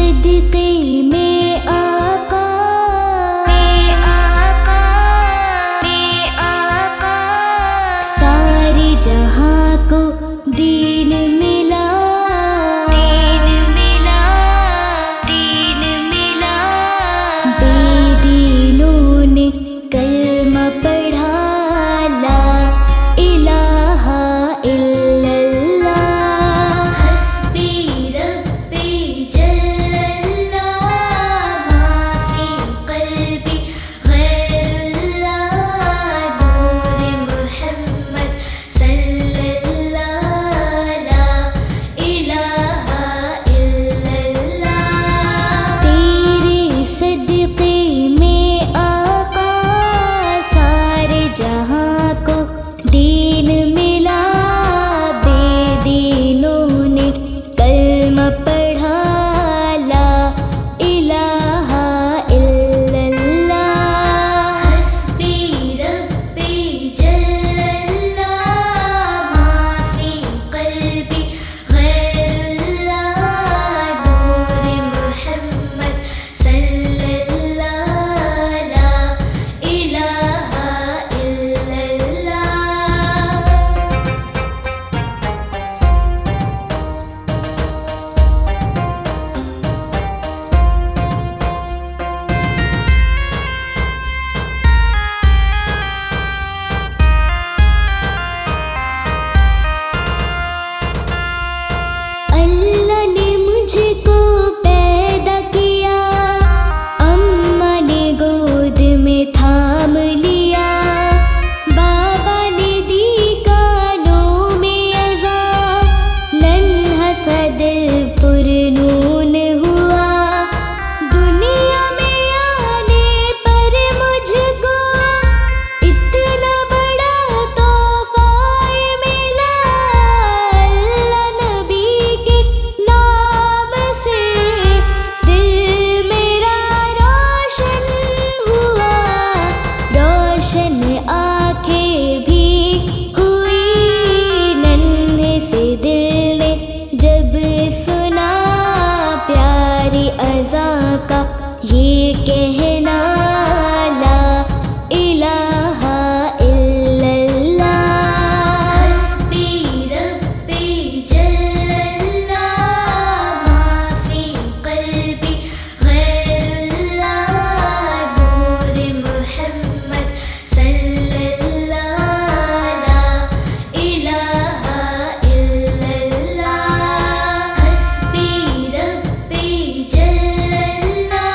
सदक़े में आका, सारे जहां को दीन मिला, बेदीनों ने कलमा पढ़ा, ला इलाहा इल्लल्लाह। हस्बी रब्बी जल्लल्लाह, माफी क़ल्बी गैरुल्लाह, नूर मुहम्मद सल्लल्लाह, ला इलाहा इल्लल्लाह। तेरे सदक़े में आका, सारे जहां को दीन मिला, बेदीनों ने कलमा पढ़ा, ला इलाहा इल्लल्लाह। हस्बी रब्बी जल्लल्लाह, माफी क़ल्बी गैरुल्लाह, नूर मुहम्मद सल्लल्लाह, ला इलाहा इल्लल्लाह। अल्लाह ने मुझको पैदा किया, अम्मा ने गोद में थाम लिया, बाबा ने दी कानों में अज़ा, नन्हा सा दिल पुरनून हुआ। दुनिया में आने पर मुझको इतना बड़ा तोहफा मिला, अल्लाह नबी के नाम से दिल मेरा रोशन हुआ, रोशन आँखें भी हुई, नन्हे से दिल ने जब सुना प्यारी अज़ा का ये कहना, ला इलाहा इल्लल्लाह। हस्बी रब्बी जल्लल्लाह, माफी क़ल्बी गैरुल्लाह, नूर मुहम्मद सल्लल्लाह, ला इलाहा इल्लल्लाह। हस्बी रब्बी जल्लल्लाह,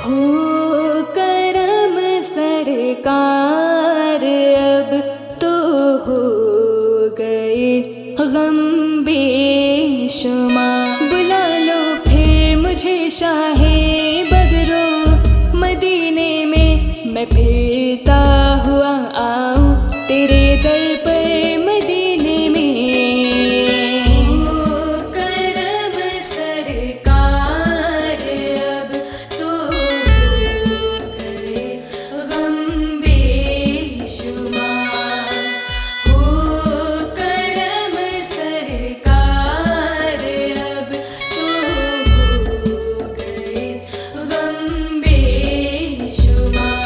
हो करम सरकार अब तो हो गए गम बेशुमार। बुला लो फिर मुझे शाहे बगरो मदीने में, मैं फिरता हुआ आऊं तेरे दर पर मदीने में। हो करम सरकार अब तो हो गए गम बेशुमार। हो करम सरकार अब तो हो गए गम बेशुमार।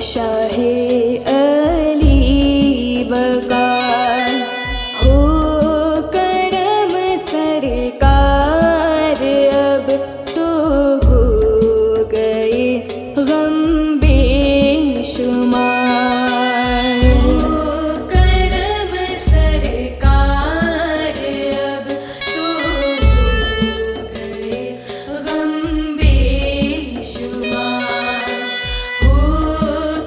शाहे अली वकार। हो करम सरकार अब तो हो गए गम बेशुमार। हो करम सरकार अब तो हो गए गम बेशुमार। हो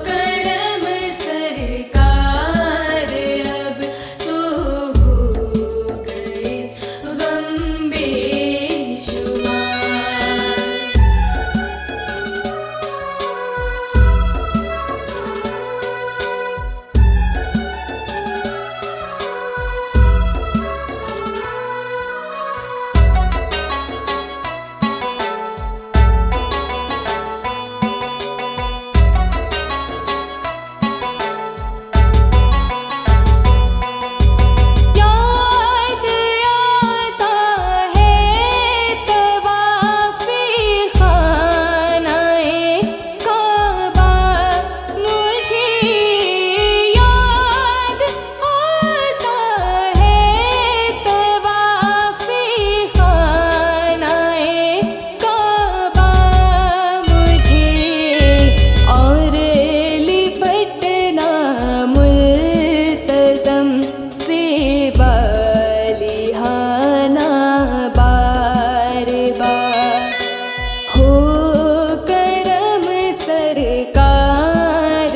करम सरकार अब तो हो गए गम बेशुमार। याद आता है तवाफ़े ख़ानाए काबा मुझे। याद आता है तवाफ़े ख़ानाए काबा मुझे, और लिपटना मुल्तज़म से वालिहाना बार बार। हो करम सरकार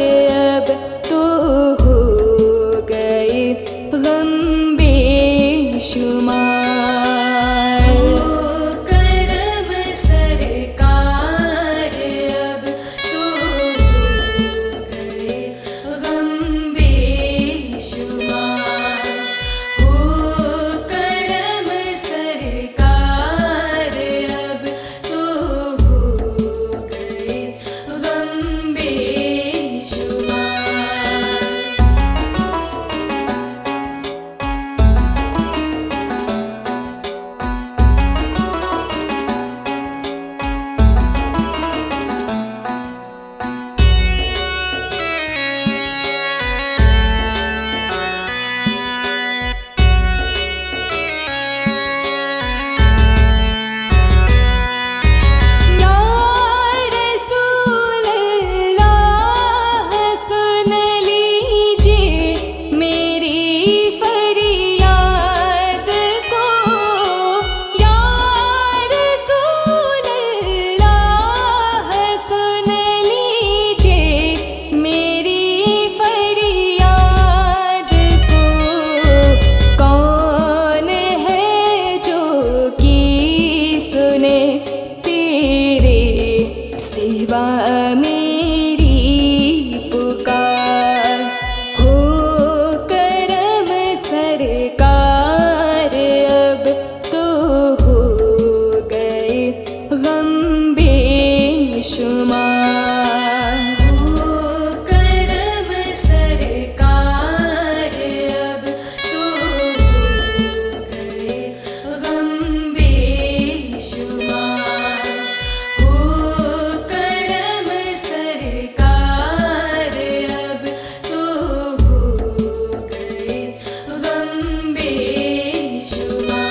अब तो हो गए गम बेशुमार। हो करम सरकार अब तो हो गए गम बेशुमार। हो करम सरकार अब तो हो गए गम बेशुमार। या रसूल अल्लाह सुन लीजिए मेरी फरियाद को। या रसूल अल्लाह सुन लीजिए मेरी फरियाद को। कौन है जो कि सुने तेरे सिवा मेरी पुकार। हो करम सरकार अब तो हो गए गम बेशुमार हो करम सरकार अब तो हो गए गम बेशुमार।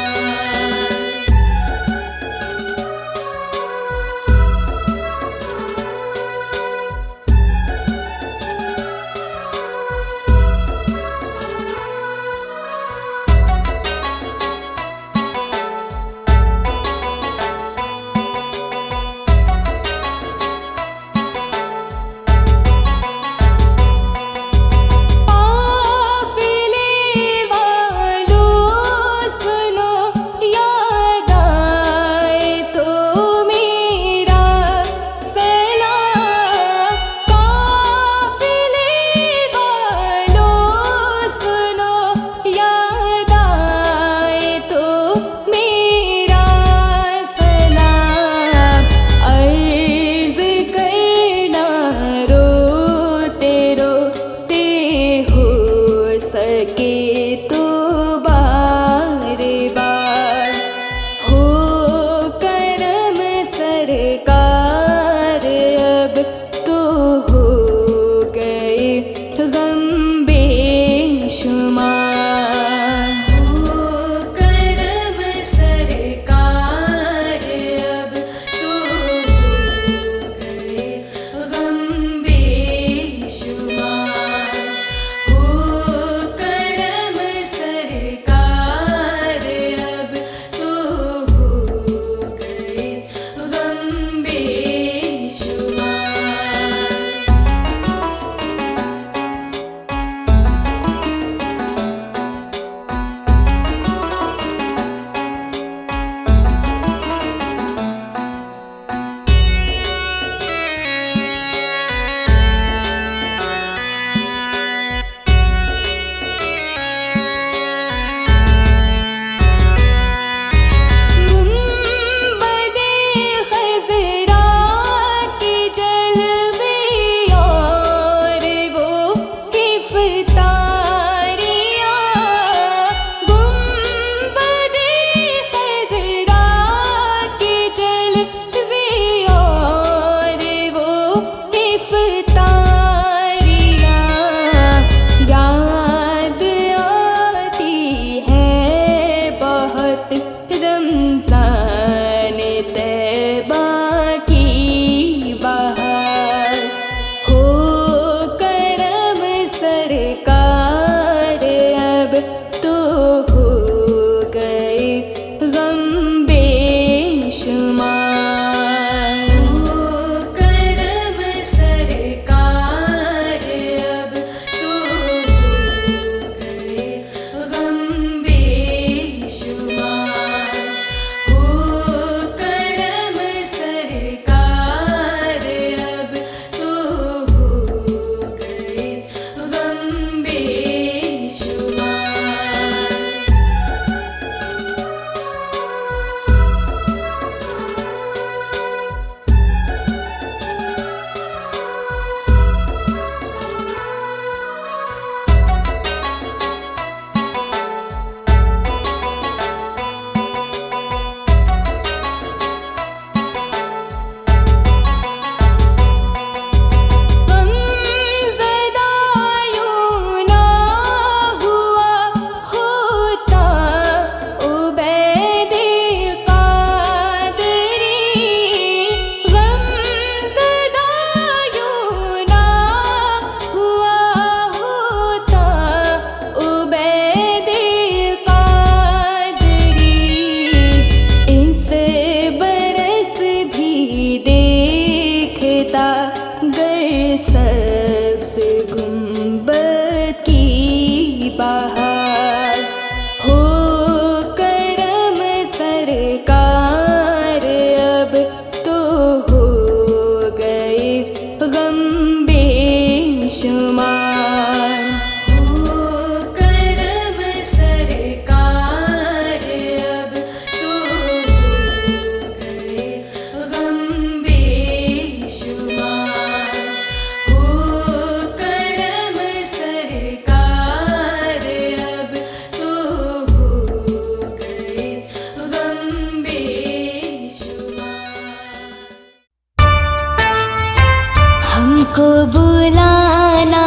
हमको बुलाना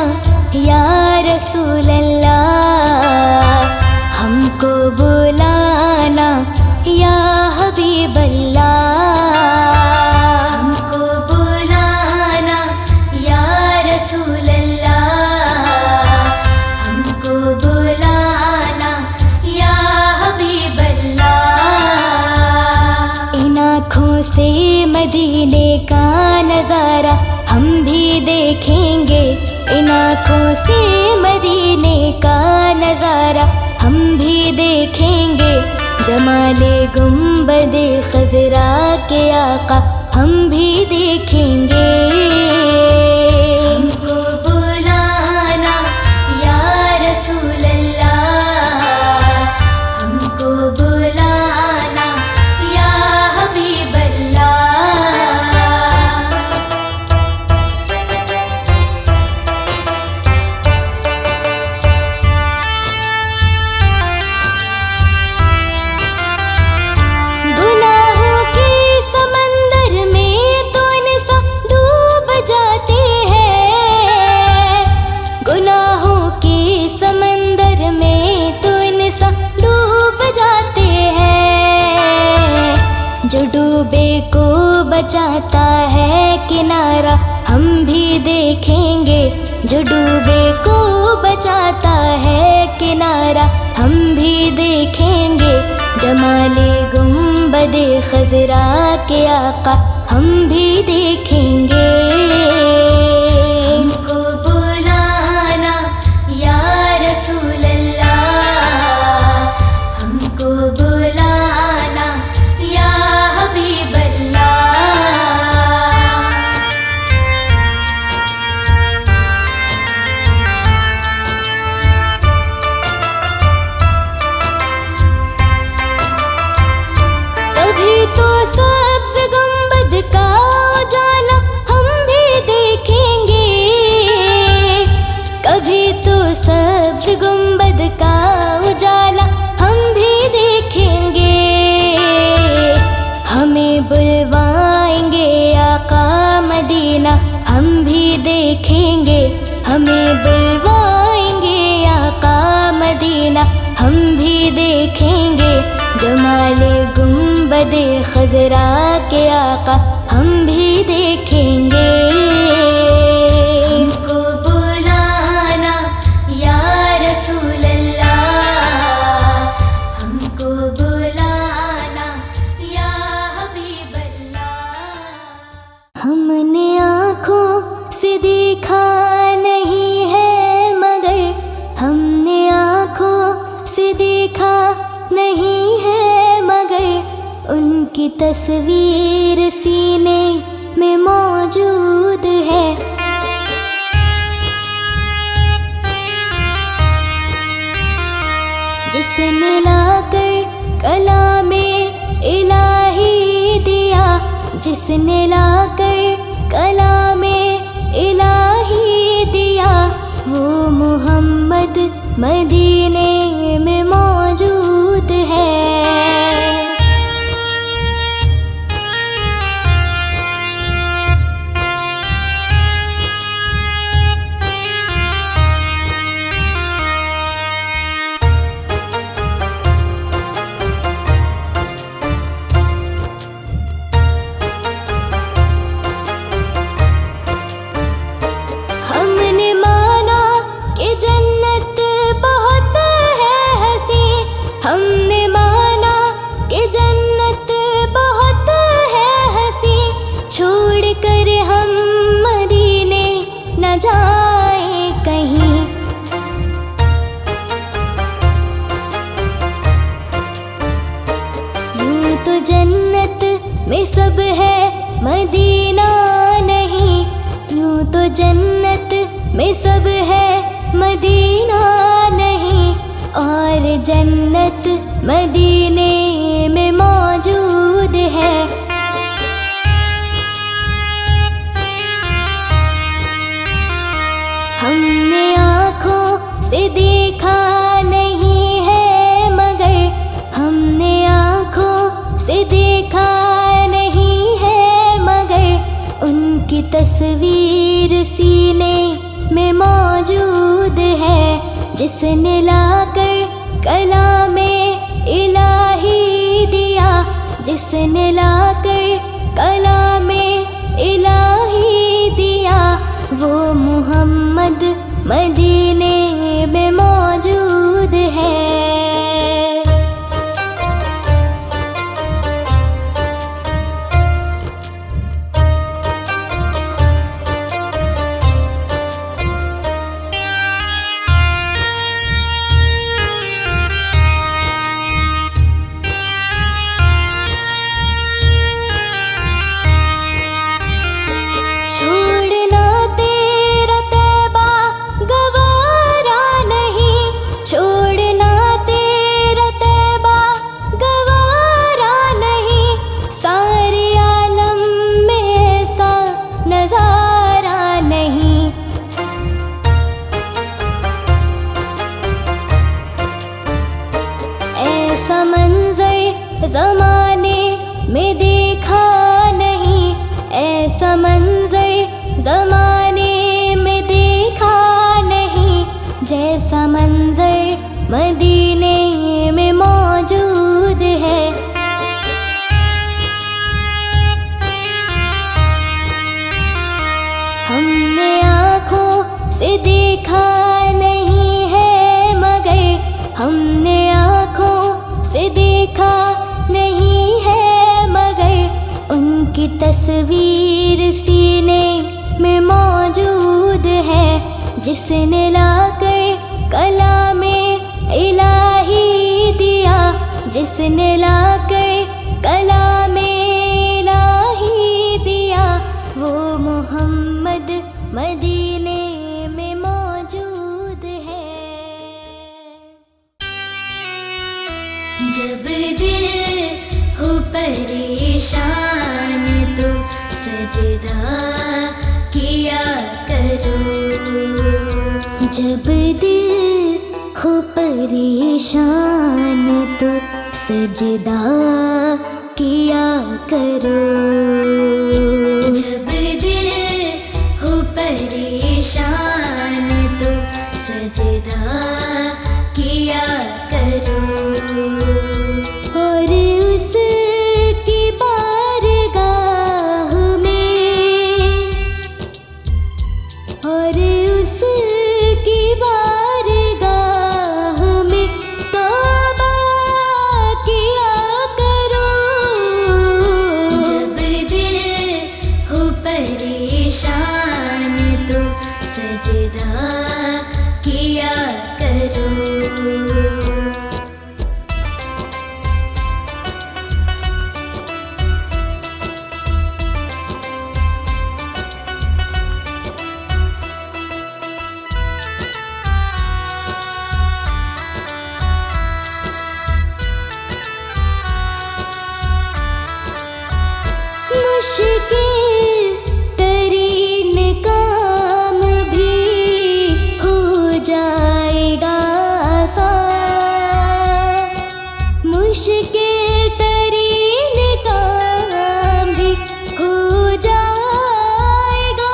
या रसूल अल्लाह, हमको बुलाना या हबीब अल्लाह, हमको बुलाना या रसूल अल्लाह, हमको बुलाना या हबीब अल्लाह। इन आँखों से मदीने का नज़ारा हम भी देखेंगे, इन आँखों से मदीने का नज़ारा हम भी देखेंगे। जमाले गुंबदे खजरा के आका हम भी देखेंगे। हमको बुलाना या रसूल अल्लाह, हमको बुलाना या हबीब गुनाहों के समंदर में तो इंसान डूब जाते हैं, गुनाहों के समंदर में तो इंसान डूब जाते हैं। जो डूबे को बचाता है किनारा हम भी देखेंगे, जो डूबे को बचाता है किनारा हम भी देखेंगे। जमाले गुंबदे खजरा के आका हम भी देखेंगे। हमको बुलाना या रसूल अल्लाह, हमको बुलाना या हबीब कभी तो सब्ज़ गुंबद का उजाला हम भी देखेंगे, कभी तो सब्ज़ गुंबद का उजाला हम भी देखेंगे। हमें बुलवाएंगे आका मदीना हम भी देखेंगे, हमें बुलवाएंगे आका मदीना हम भी देखेंगे। जमाले गुंबदे खजरा के आका हम भी देखेंगे। हमको बुलाना या रसूल अल्लाह, हमको बुलाना या हबीब अल्लाह। हमने आँखों से देखा नहीं है मगर, हमने आँखों से देखा नहीं है मगर, उनकी तस्वीर सीने में मौजूद है। जिसने लाकर कलामे इलाही दिया, जिसने लाकर कलामे इलाही दिया, वो मुहम्मद मदीने में मौजूद है। हमने माना कि जन्नत बहुत है हंसी, हमने माना कि जन्नत बहुत है हंसी, छोड़ कर हम मदीने न जाए कहीं। यूं तो जन्नत में सब है मदीना नहीं, यूं तो जन्नत में सब है मदीना नहीं, और जन्नत मदीने में मौजूद है। हमने आँखों से देखा नहीं है मगर, हमने आँखों से देखा नहीं है मगर, उनकी तस्वीर सी जिसने लाकर कलामे इलाही दिया, जिसने लाकर कलामे इलाही दिया, वो मोहम्मद मदीने में मौजूद है। छोड़ना तेरा तैबा गवारा नहीं, छोड़ना तेरा तैबा गवारा नहीं, सारे आलम में ऐसा नजारा नहीं। ऐसा मंजर जमाने में देखा नहीं, ऐसा मंजर जमाने में देखा नहीं, जैसा मंजर मदीने में मौजूद है। हमने आँखों से देखा नहीं है मगर, हमने आँखों से देखा नहीं है मगर, उनकी तस्वीर सीने में मौजूद है। जिसने लाकर कलामे इलाही दिया, जिसने लाकर कलामे इलाही दिया, वो मोहम्मद मदीने में मौजूद है। जब दिल हो परेशान तो सजदा किया करो, जब दिल हो परेशान तो सजदा किया करो, जब दिल हो परेशान तो सजदा किया करो। और उसकी बारगाह में, और उसकी बारगाह में तौबा किया करो, जब दिल हो परेशान तो सजदा किया करो। मुश्किल तरीन काम भी हो जाएगा आसान, मुश्किल तरीन काम भी हो जाएगा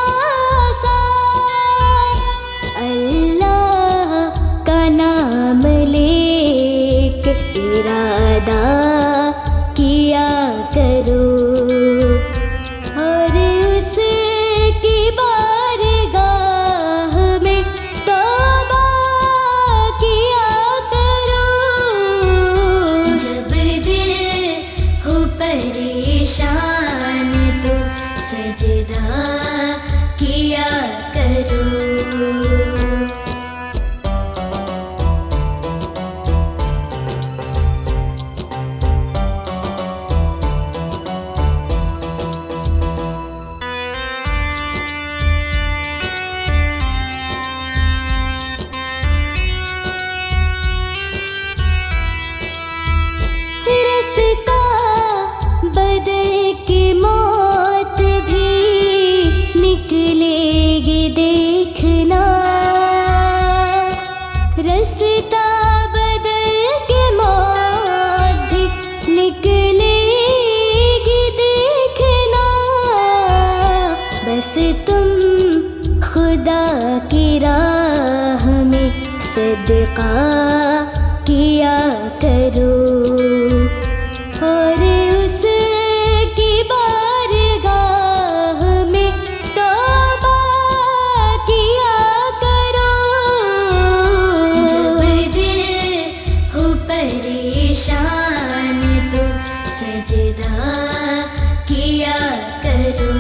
आसान। अल्लाह का नाम लेके इरादा किया करो, और उसकी बारगाह में तौबा किया करो, जब दिल हो परेशान तो सजदा किया करो। रास्ता बदल के मौत भी निकलेगी देखना, रास्ता बदल के मौत भी निकलेगी देखना। बस तुम खुदा की राह में सदका किया करो और उसकी बारगाह में तौबा किया करो। जब दिल हो परेशान तो सजदा किया करो।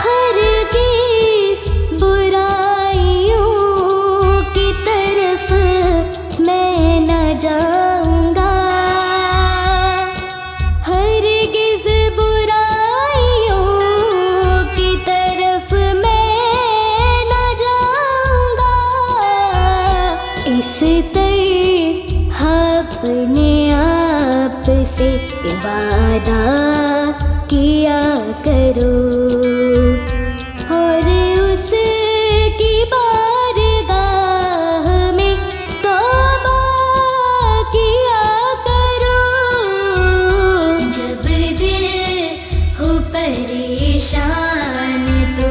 हरगिज़ बुराइयों की तरफ मैं न जाऊंगा, हरगिज़ बुराइयों की तरफ मैं न जाऊंगा। इस तरह अपने आप से वादा किया करो और उसकी बारगाह में तौबा किया करो। जब दिल हो परेशान तो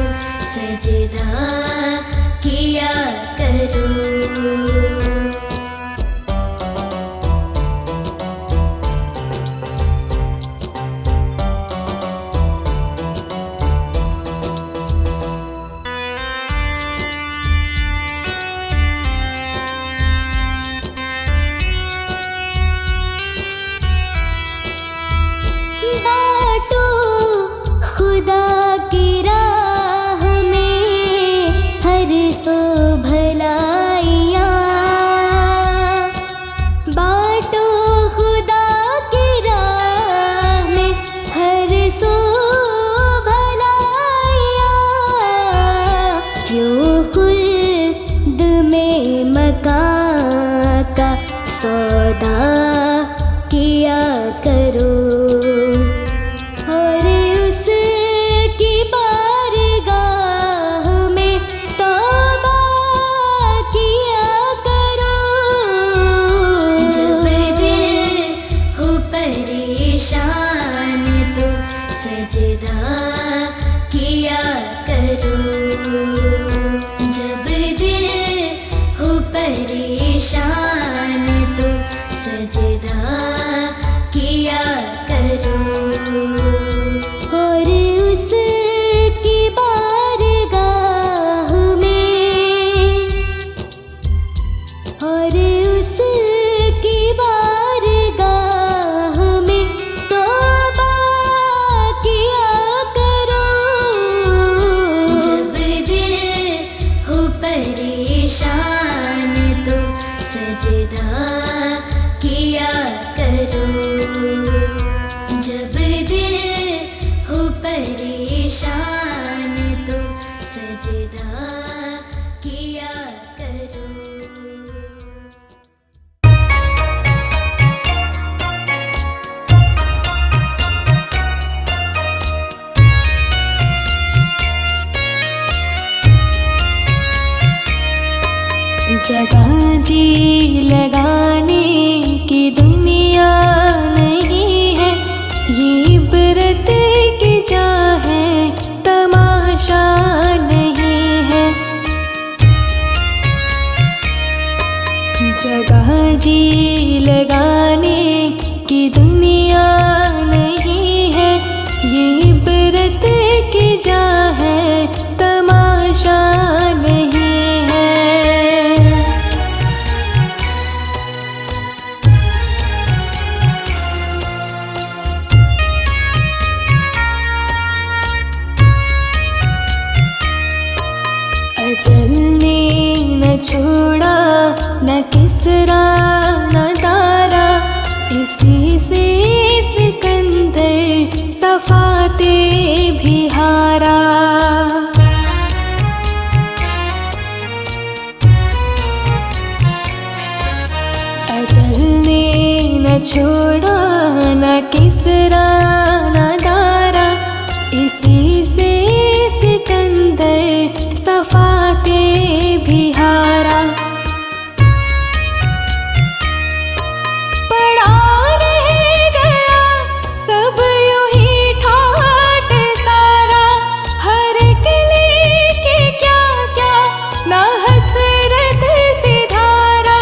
सजदा किया करो। बाटो खुदा की राह में हर सो भलाइयाँ, बाटो खुदा की राह में हर सो भलाइयाँ। क्यों खुद में मकान का सौदा किया करो और उसकी बारगाह में तौबा किया करो। जब दिल हो परेशान तो सजदा किया करो। जब दिल हो परेशान तो सजदा किया करो। और उसकी बारगाह में और उसकी बारगाह में तौबा किया करो। जब दिल हो परेशान तो सजदा किया करो। जब दिल हो परेशान तो सजदा किया करो। जगह जी लगाने की दुनिया नहीं है, ये इबरत की जा है, तमाशा नहीं है। जगह जी लगाने की दुनिया नहीं है, ये इबरत की जा है, तमाशा नहीं है। अजल ने न छोड़ा न किसरा न दारा, इसी से सिकंदर सफाते भी हारा। अजल ने न छोड़ा न किसरा न दारा, इसी से सुंदर सफा के भी हारा। पड़ा रह गया सब यूं ही ठाट सारा, हर किले के क्या क्या ना हसरत से धारा।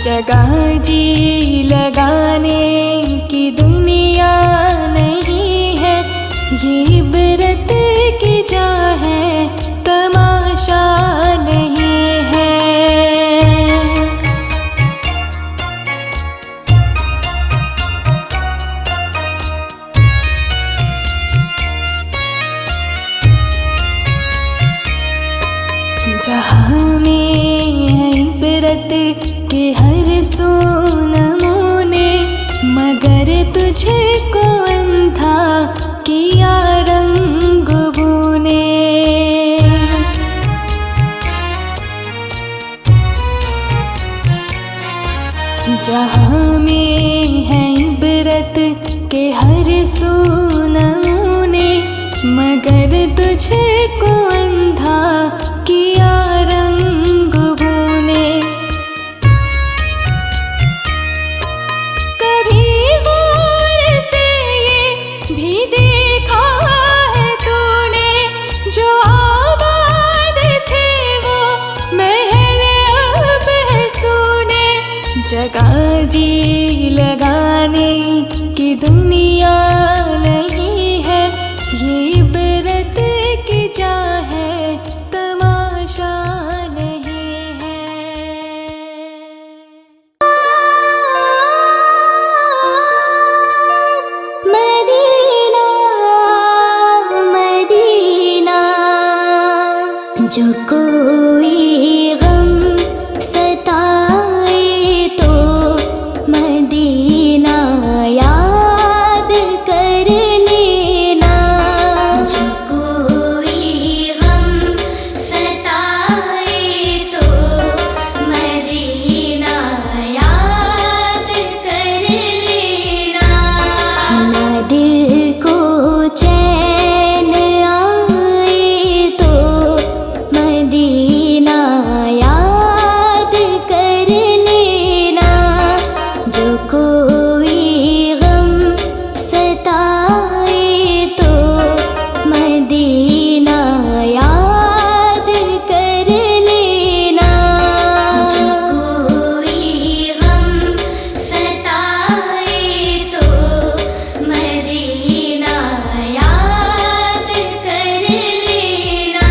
जगह जी लगाने की दुनिया नहीं है, ये इबरत की जा है, तमाशा नहीं है। जहाँ में है इबरत के हर सो नमूने, मगर तुझको अंधा किया रंग बूने। जहाँ में है इबरत के हर सो नमूने, मगर तुझको अंधा किया रंग बूने। कभी गौर से ये भी देखा है तूने, जो आबाद थे वो महल अब है सूने। जगह जी लगाने की दुनिया नहीं है, ये इबरत की जा है, तमाशा नहीं है। मदीना मदीना, जो कोई गम सताए तो मदीना याद कर लेना। जो कोई गम सताए तो मदीना याद कर लेना। ना दिल को चैन आए तो मदीना याद कर लेना। जो कोई गम सताए तो मदीना याद कर लेना। जो कोई गम सताए तो मदीना याद कर लेना।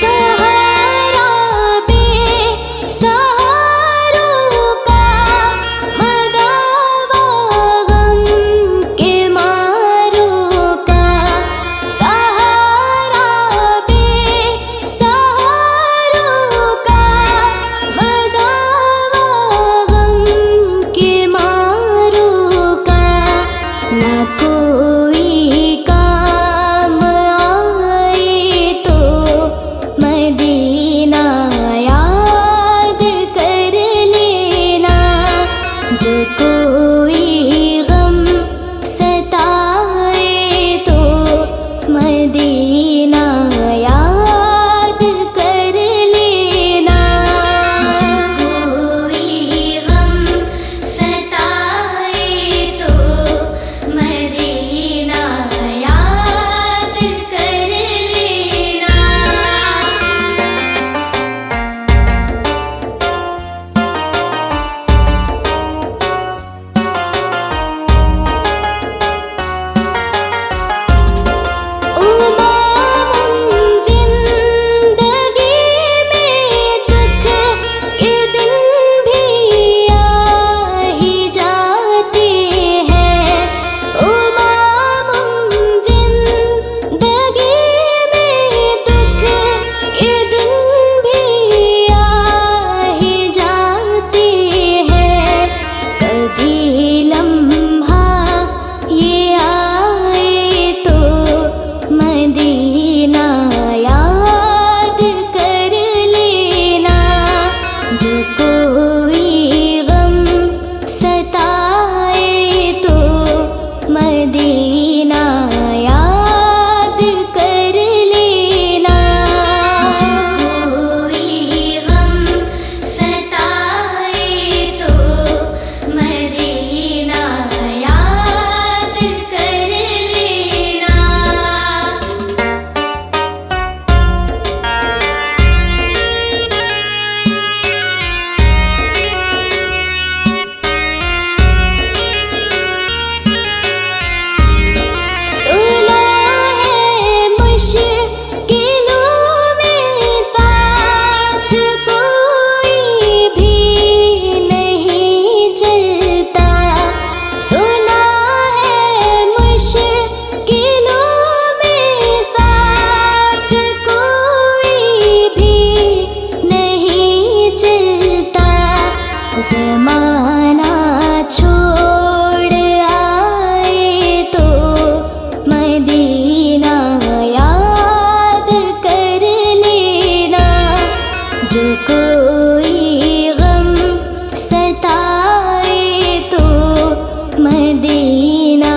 सहारा बेसहारों का मदावा गम के मारों का। सहारा बेसहारों का मदावा गम के मारों का। ना कोई काम आए तो मदीना याद कर लेना। जो कोई गम सताए तो मदीना याद कर लेना। जो कोई गम सताए तो मदीना मदीना याद कर लेना। जो कोई गम सताए तो मदीना याद कर लेना। सुना है मुश्किलों में साथ कोई भी नहीं चलता। सुना है मुश्किलों में साथ कोई भी नहीं चलता। ज़माना छोड़ आए तो मदीना याद कर लेना। जो कोई गम सताए तो मदीना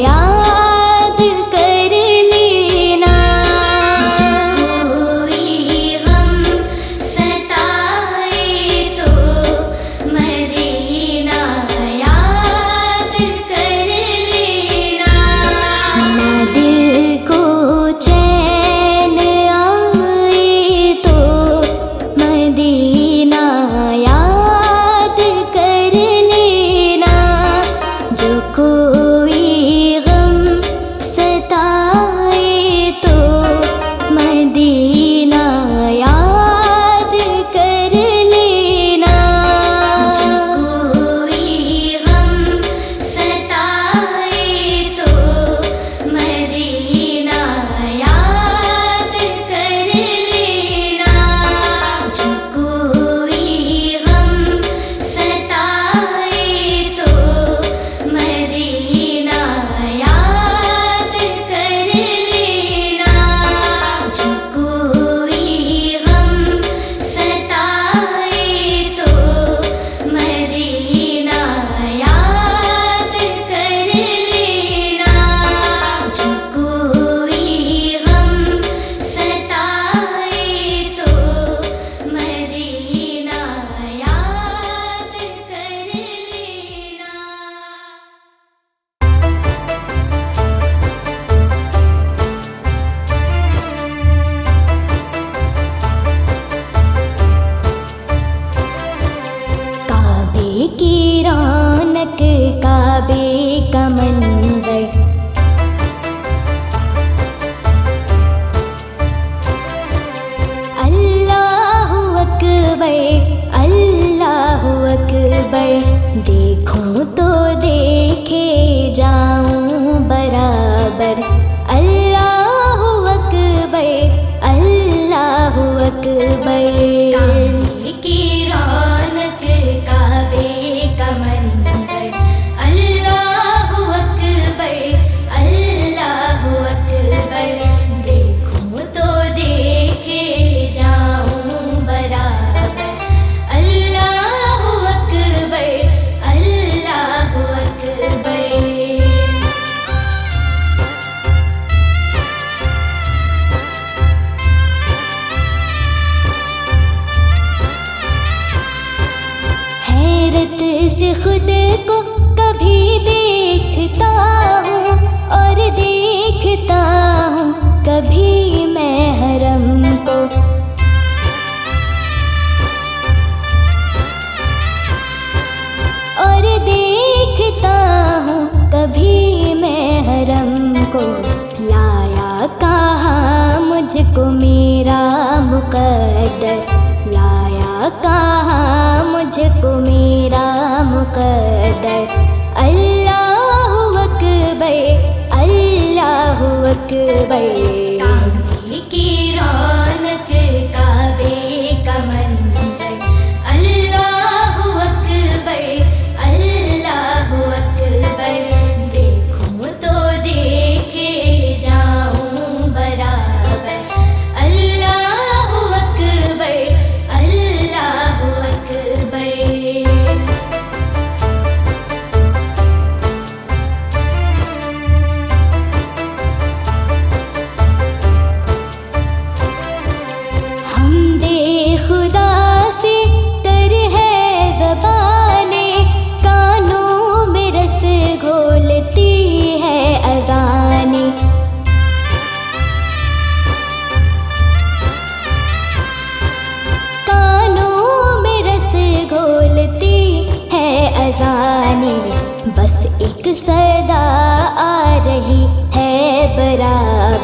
याद कर लेना। जो कोई गम सताए तो मदीना याद कर लेना। ना दिल को चैन आए तो मदीना याद कर लेना। जो कोई गम सताए तो मदीना याद कर लेना। जो कोई गम सताए तो मदीना याद कर लेना। जो कोई गम सताए तो मदीना याद कर लेना। जो कोई गम सताए तो मदीना याद कर लेना। जो कोई गम सताए तो मदीना याद कर लेना। काबे की रौनक काबे का मंजर, अल्लाहु अकबर अल्लाहु अकबर। देखूं तो देखे जाऊं बराबर। अल्लाहु अकबर अल्लाहु अकबर। काबे की रौनक काबे का मंजर, अल्लाहु अकबर अल्लाहु अकबर। देखूं तो देखे जाऊं बराबर। अल्लाहु अकबर अल्लाहु अकबर। हैरत से खुद को कभी देखता हूँ और देखता हूँ कभी मैं हरम को। और देखता हूँ कभी मैं हरम को। लाया कहाँ मुझको मेरा मुक़द्दर, लाया कहाँ मुझको मेरा मुक़द्दर। अल्लाहु अकबर अल्लाहु अकबर। काबे की रौनक काबे का मंजर, अल्लाहु अकबर अल्लाहु अकबर। देखूं तो देखे जाऊं बराबर। अल्लाहु अकबर अल्लाहु अकबर।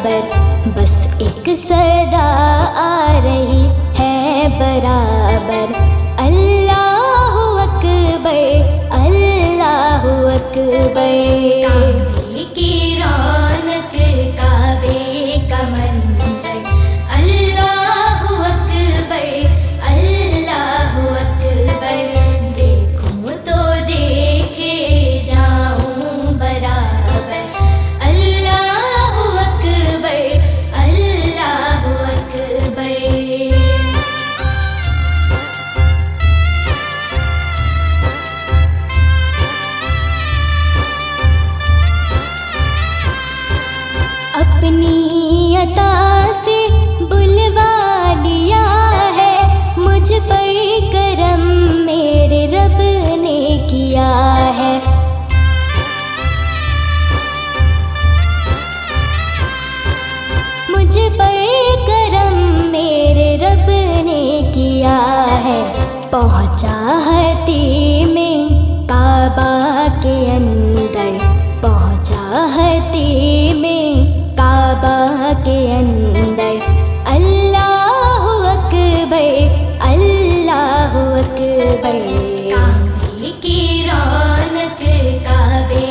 बराबर, बस एक सदा आ रही है बराबर। अल्लाहु अकबर, अल्लाहु अकबर। काबे की रौनक, काबे का मंजर, अल्लाहु अकबर, अल्लाहु अकबर। देखूं तो देखे जाऊं बराबर, अल्लाहु अकबर, अल्लाहु अकबर। अपनी अता से बुलवा लिया है, मुझ पर करम मेरे रब ने किया है। मुझ पर करम मेरे रब ने किया है। पहुँचा हती में काबा के अंदर, पहुँचा हती में काबा के अंदर। अल्लाहु अकबर, अल्लाहु अकबर। काबे की रौनक, काबे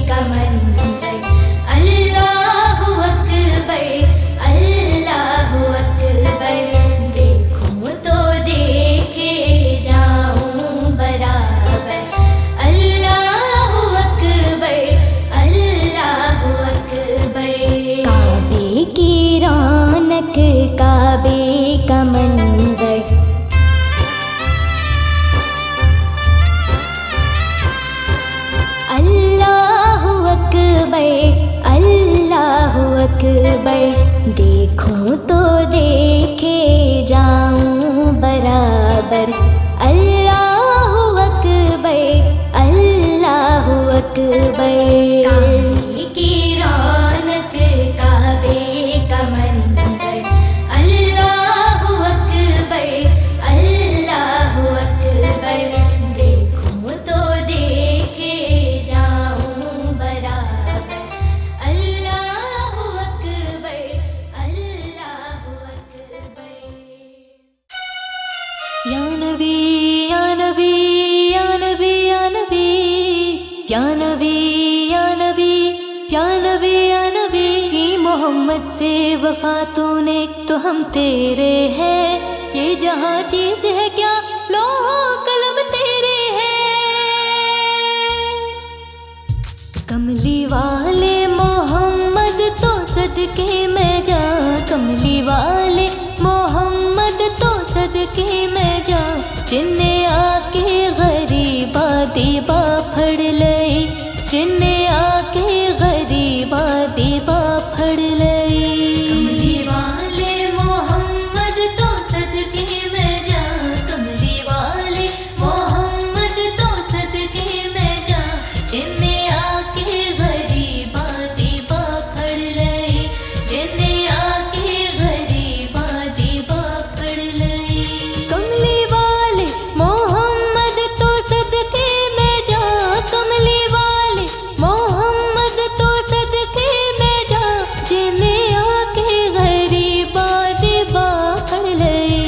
का मंजर, अल्लाहु अकबर, अल्लाहु अकबर। देखूं तो देखे जाऊं बराबर, अल्लाहु अकबर, अल्लाहु अकबर। काबे की रौनक, काबे का मंजर। अल्लाहु अकबर, अल्लाहु अकबर। देखूं तो देखे जाऊं बराबर, अल्लाहु अकबर, अल्लाहु अकबर। काबे की रौनक, काबे का मंजर, अल्लाहु अकबर, अल्लाहु अकबर। देखूं तो देखे जाऊं बराबर, अल्लाहु अकबर, अल्लाहु अकबर। या नबी, या नबी, या नबी, या नबी, या नबी, या नबी, या नबी, या नबी। मोहम्मद से वफा तूने, तो हम तेरे हैं। ये जहाँ चीज है क्या, लोहो कलम तेरे हैं। कमली वाले मोहम्मद तो सदके मैं जा, कमली वाले मोहम्मद तो सदके मैं जा। जिन्ने आके गरीबा दीबा फड़ लई, जिन्ने आके गरीबा दीबा फड़ लई। कमली वाले मोहम्मद तो सदके मैं जा, कमली वाले मोहम्मद तो सदके मैं जा। जिन्ने आके गरीबा दीबा फड़ लई, जिन्ने आके गरीबा दीबा फड़ लई। कमली वाले मोहम्मद तो सदके मैं जा, कमली वाले मोहम्मद तो सदके मैं जा। जिन्ने आके गरीबा दीबा फड़ लई।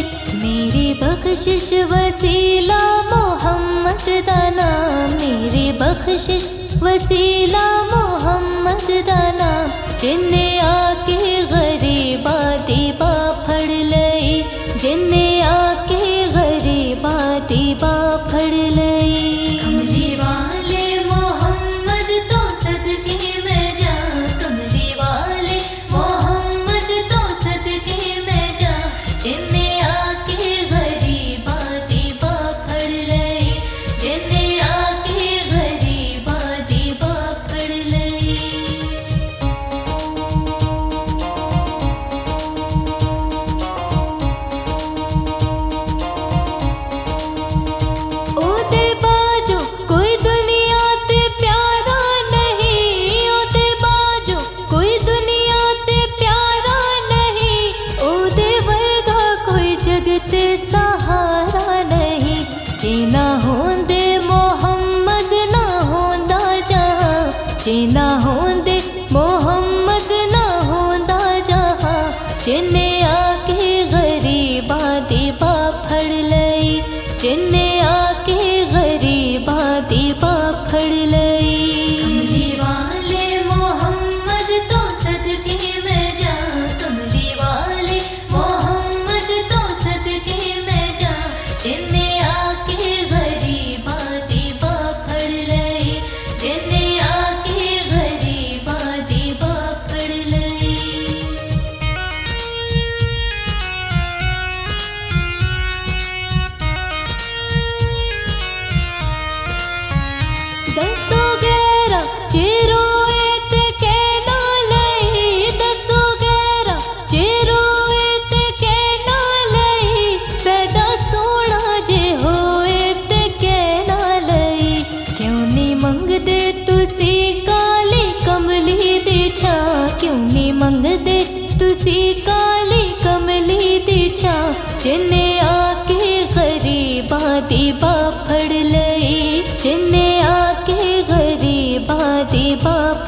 मेरी बख्शिश वसीला मोहम्मद दा नाम, मेरी बख्शिश वसीला मोहम्मद दा नाम। जिन्ने आके गरीबा दीबा फड़ लई, जिन्ने आके गरीबा दीबा फड़ लई। कमली वाले मोहम्मद तो सदके मैं जा, कमली वाले मोहम्मद तो सदके मैं जा। जिन्ने आके गरीबा दीबा फड़ लई, जिन्ने आके गरीबा दीबा फड़ लई।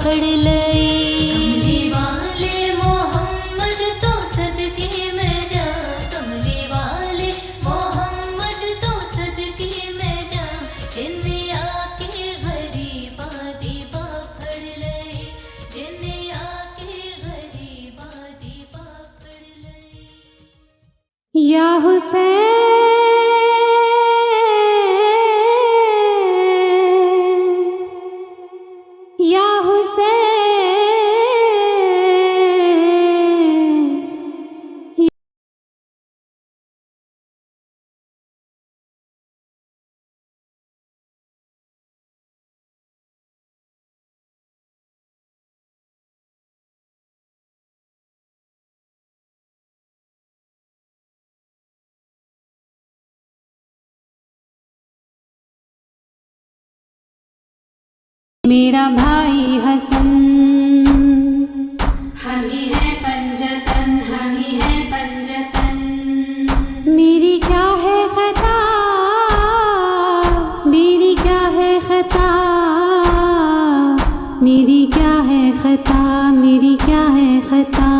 पकड़ लई। कमली वाले मोहम्मद तो सदके में जा, कमली वाले मोहम्मद तो सदके में जा, जिन्ने आके गरीबा दी पकड़ लई, जिन्ने आके गरीबा दी पकड़ लई। या हुसैन या हुसैन। मेरा भाई हसन, हम ही है पंजतन, हम ही है पंजतन। मेरी क्या है खता, मेरी क्या है खता, मेरी क्या है खता, मेरी क्या है खता।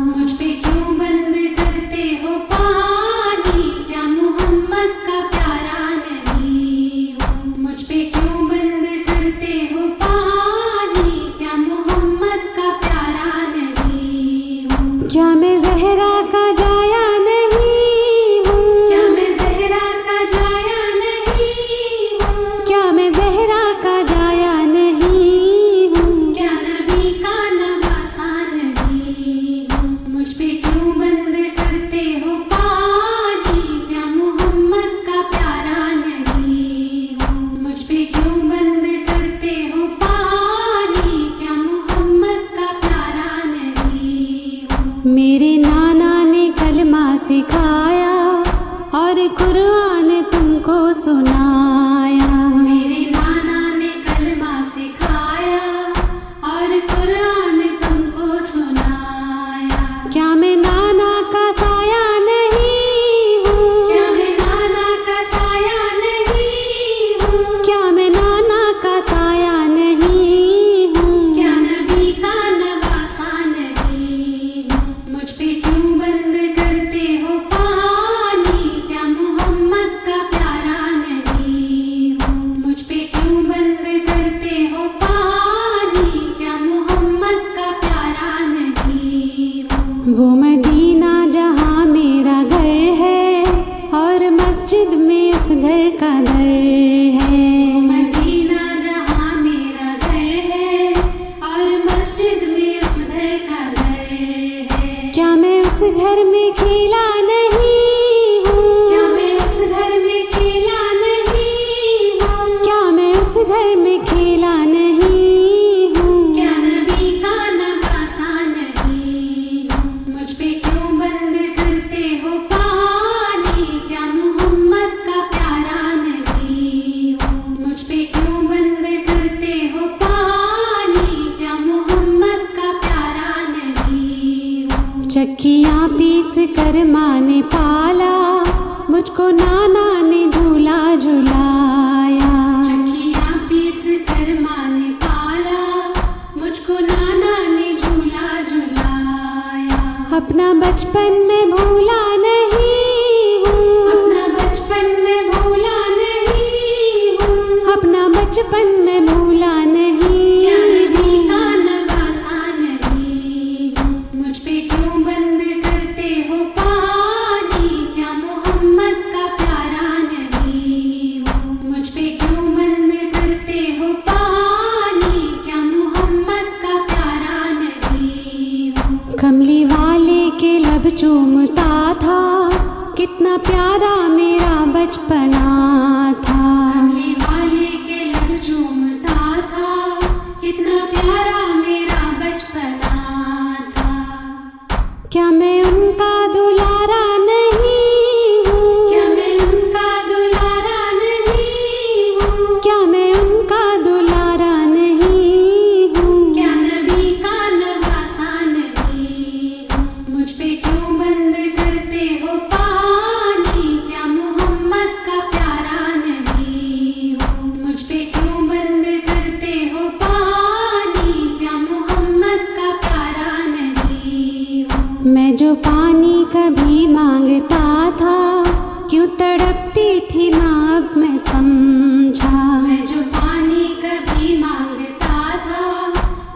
मुझ पे क्यों बंद करते हो पानी, क्या मोहम्मद का प्यारा नहीं हूँ। मुझ पे क्यों बंद करते हो पानी, क्या मोहम्मद का प्यारा नहीं हूँ। क्या मैं ज़हरा का जाया नहीं हूँ, क्या मैं ज़हरा का जाया नहीं हूँ, क्या मैं ज़हरा का जाया नहीं हूँ। क्या नबी का नवासा नहीं हूँ। मुझ पे क्यों बंद करते हो पानी, क्या मोहम्मद का प्यारा नहीं हूँ। मुझ पे क्यों बंद करते हो पानी, क्या मोहम्मद का प्यारा नहीं हूँ। मेरे नाना ने कलमा सिखाया और कुरान तुमको सुनाया। मेरे नाना ने कलमा सिखाया और कुरान तुमको सुनाया। क्या मैं नाना का साया नहीं हूँ, क्या मैं नाना का साया नहीं हूँ, क्या मैं नाना का साया नहीं हूँ। क्या नबी का नवासा नहीं हूँ। मुझ पे क्यों बंद करते हो पानी, क्या मोहम्मद का प्यारा नहीं हूँ। मुझ पे क्यों बंद करते हो पानी, क्या मोहम्मद का प्यारा नहीं हूँ। वो मदीना जहाँ मेरा घर है और मस्जिद में उस घर का दर है। मदीना जहाँ मेरा घर है और मस्जिद में उस घर का दर है। क्या मैं उस घर में खेला नहीं हूँ, क्या मैं उस घर में खेला नहीं हूँ, क्या मैं उस घर में खेला नहीं हूँ। क्या नबी का नवासा नहीं हूँ। मुझ पे क्यों बंद करते हो पानी, क्या मोहम्मद का प्यारा नहीं हूँ। मुझ पे क्यों बंद करते हो पानी, क्या मोहम्मद का प्यारा नहीं हूँ। चक्कियाँ पीस कर माँ ने पाला, मुझको नाना ने झूला झुलाया। चक्कियाँ पीस कर माँ ने पाला, मुझको नाना ने झूला झुलाया। अपना बचपन में भूला नहीं हूँ, अपना बचपन में भूला नहीं हूँ, अपना बचपन में भूला नहीं। क्या नबी का नवासा नहीं हूँ। मुझ पे क्यों बंद करते हो पानी, क्या मोहम्मद का प्यारा नहीं हूँ। मुझ पे क्यों बंद करते हो पानी, क्या मोहम्मद का प्यारा नहीं हूँ। कमली वाले के लब चूमता था, कितना प्यारा मेरा बचपना था। कमली वाले के लब चूमता था, कितना प्यारा मेरा बचपना था। क्या मैं उनका दुलारा नहीं हूँ, क्या मैं उनका दुलारा नहीं हूँ, क्या मैं उनका दुलारा नहीं हूँ। क्या नबी का नवासा नहीं हूँ। मुझ पे क्यों बंद करते हो पानी, क्या मोहम्मद का प्यारा नहीं हूँ। मुझ पे क्यों बंद करते हो पानी, मैं जो पानी कभी मांगता था, क्यों तड़पती थी माँ अब मैं समझा। मैं जो पानी कभी मांगता था,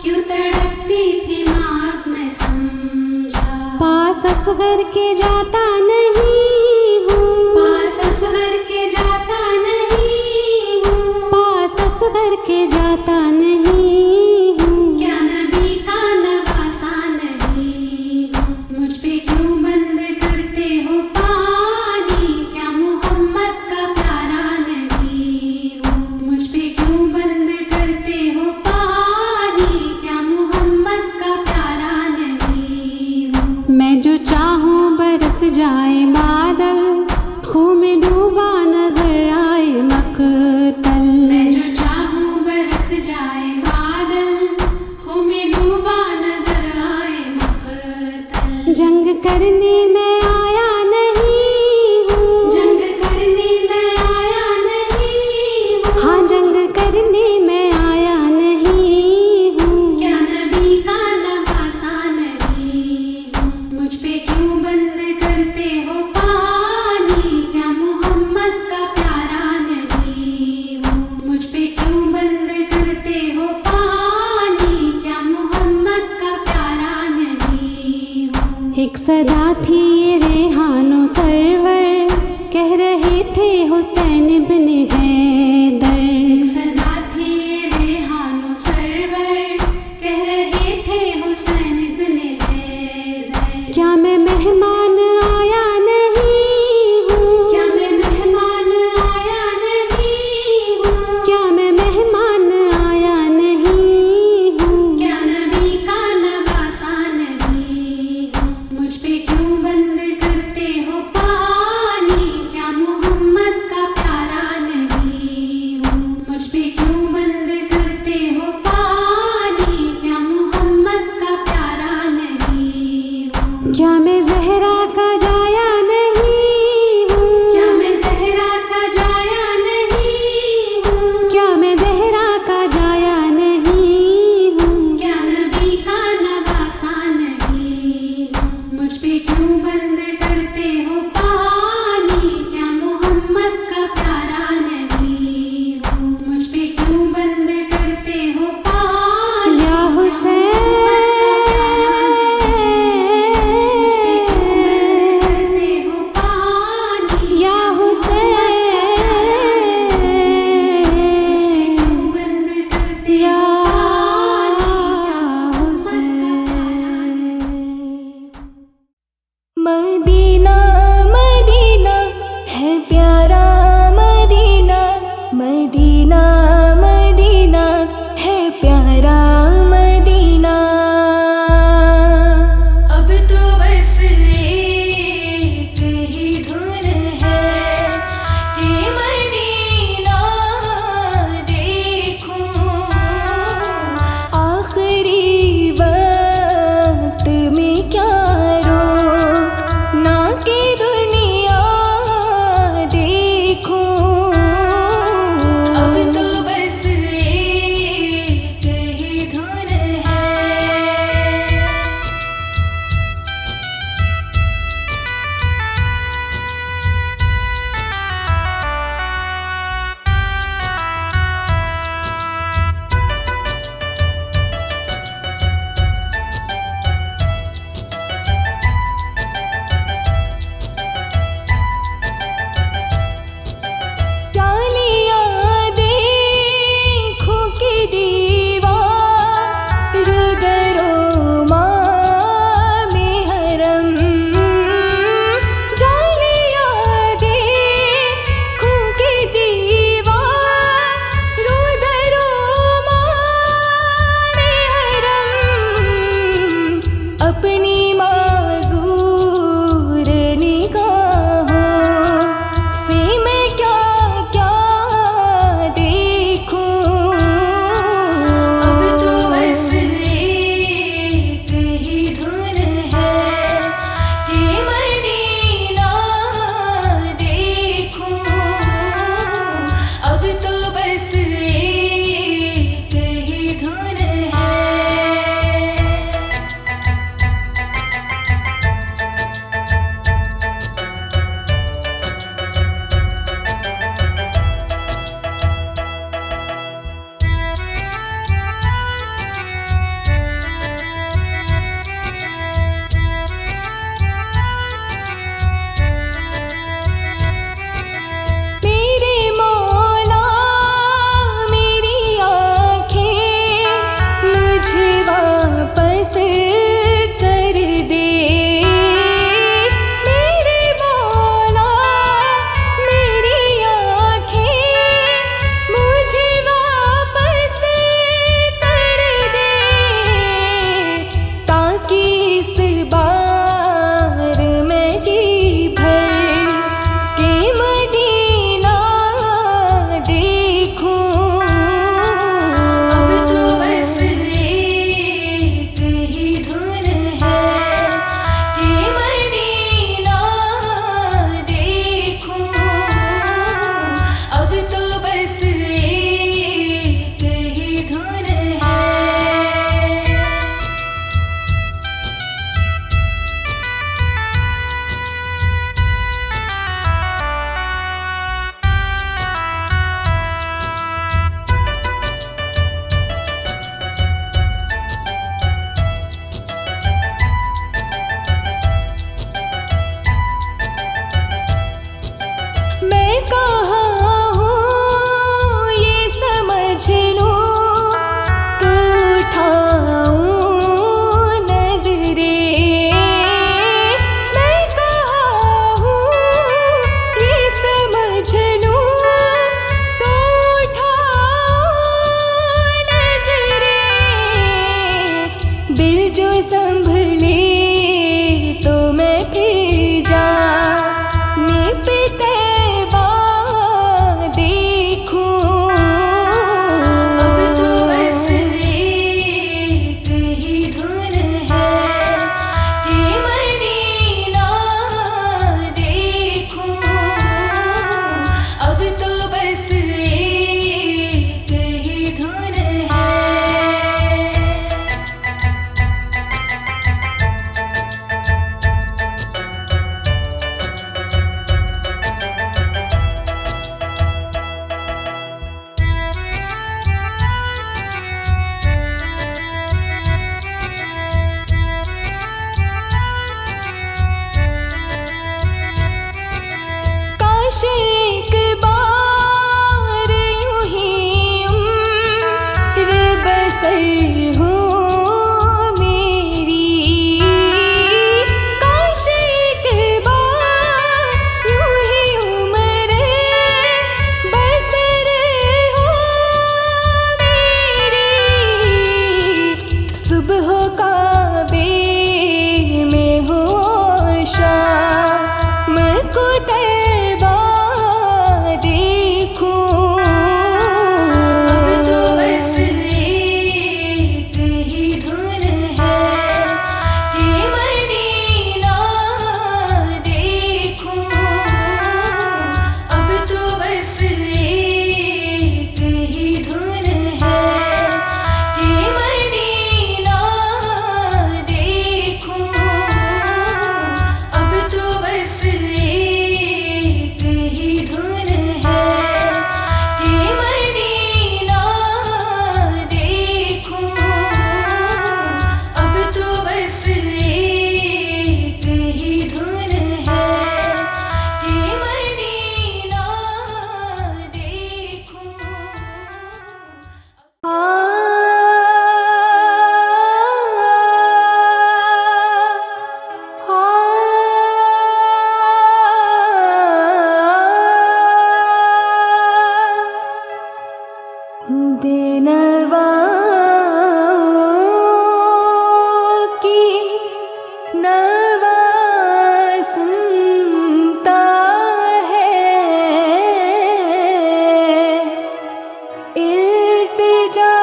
क्यों तड़पती थी माँ अब मैं समझा। पास असगर के जाता नहीं हूँ, पास असगर के जाता नहीं हूँ, पास असगर के जाता नहीं हूँ। क्या नबी का नवासा नहीं हूँ, मुझ पे क्यों बंद करते हो पानी। क्या मोहम्मद का प्यारा नहीं हूँ, मुझ पे क्यों बंद करते हो पानी। क्या मोहम्मद का प्यारा नहीं हूँ। मैं जो चाहूँ बरस जाए बादल, खूह में डूबा नजर आए मकतल। मैं जो चाहूँ बरस जाए बादल, खूह में डूबा नजर आए मकतल। जंग करने मैं आया नहीं हूँ, जंग करने मैं आया नहीं हूँ, हाँ जंग करने मैं आया नहीं हूँ। क्या नबी का नवासा नहीं हूँ, मुझ पे क्यों बंद करते हो पानी। क्या मोहम्मद का प्यारा नहीं हूँ, मुझ पे क्यों बंद करते हो पानी। क्या मोहम्मद का प्यारा नहीं हूँ। एक सदा थी ये रेहानो सरवर, कह रहे थे हुसैन इब्ने हैदर। एक सदा थी ये रेहानो सरवर, कह रहे थे हुसैन इब्ने हैदर। क्या मैं मेहमान आया नहीं हूँ, क्या मैं मेहमान आया नहीं हूँ, क्या मैं मेहमान आया नहीं हूँ। क्या नबी का नवासा नहीं हूँ, मुझ पे क्यों बंद करते हो पानी। क्या मोहम्मद का प्यारा नहीं हूँ, दिल जो संभले तो मैं फिर जाने पे तैबा देखूं। अब तो बस एक ही धुन है कि मदीना देखूं। अब तो बस एक ही धुन है। काश एक बार यूं ही उम्र बसर हो मेरी। काश एक बार यूं ही उम्र बसर हो मेरी। सुबह काबे में हो शाम को तैबा देखूं। अब तो बस एक ही धुन है कि मदीना देखूं। अब तो बस एक ही धुन है कि मदीना देखूं। अब तो बस एक ही धुन है कि मदीना देखूं। अब तो बस एक ही धुन है कि मदीना देखूं। बेनवा की नवा सुनता है, इल्तिजा